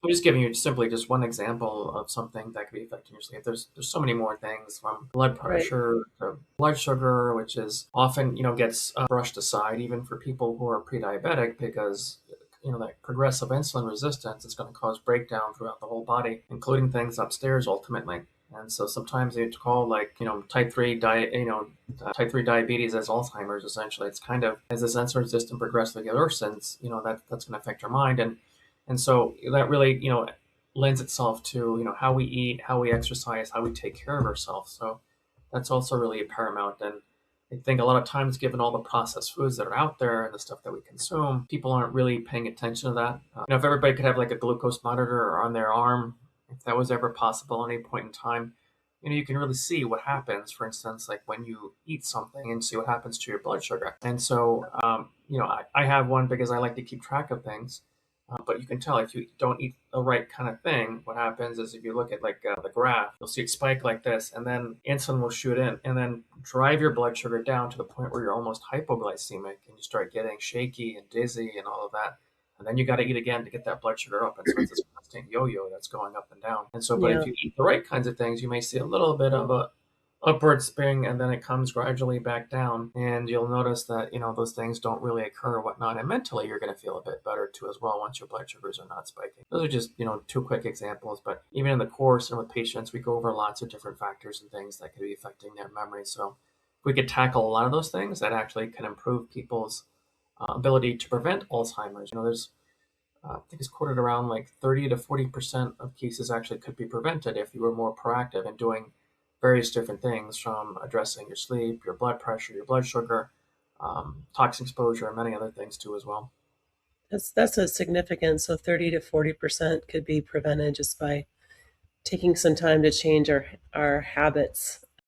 I'm just giving you simply just one example of something that could be affecting your sleep. There's so many more things from blood Right. pressure to blood sugar, which is often gets brushed aside even for people who are pre-diabetic because that progressive insulin resistance is going to cause breakdown throughout the whole body, including things upstairs ultimately. And so sometimes they call type 3 diabetes as Alzheimer's. Essentially, it's kind of as this insulin resistant progressively worsens, that's going to affect your mind and so that really, lends itself to, how we eat, how we exercise, how we take care of ourselves. So that's also really paramount. And I think a lot of times, given all the processed foods that are out there and the stuff that we consume, people aren't really paying attention to that. If everybody could have like a glucose monitor on their arm, if that was ever possible at any point in time, you can really see what happens. For instance, like when you eat something and see what happens to your blood sugar. And so, I have one because I like to keep track of things. But you can tell if you don't eat the right kind of thing, what happens is if you look at like the graph, you'll see it spike like this, and then insulin will shoot in and then drive your blood sugar down to the point where you're almost hypoglycemic and you start getting shaky and dizzy and all of that. And then you got to eat again to get that blood sugar up. And so it's this constant yo-yo that's going up and down. And so, but if Yeah. you eat the right kinds of things, you may see a little bit of a upward spring and then it comes gradually back down and you'll notice that those things don't really occur or whatnot and mentally you're going to feel a bit better too as well once your blood sugars are not spiking. Those are just two quick examples, but even in the course and with patients we go over lots of different factors and things that could be affecting their memory. So if we could tackle a lot of those things, that actually can improve people's ability to prevent Alzheimer's. There's I think it's quoted around like 30 to 40% of cases actually could be prevented if you were more proactive in doing various different things from addressing your sleep, your blood pressure, your blood sugar, toxin exposure, and many other things too as well. That's a significant. So 30 to 40% could be prevented just by taking some time to change our habits.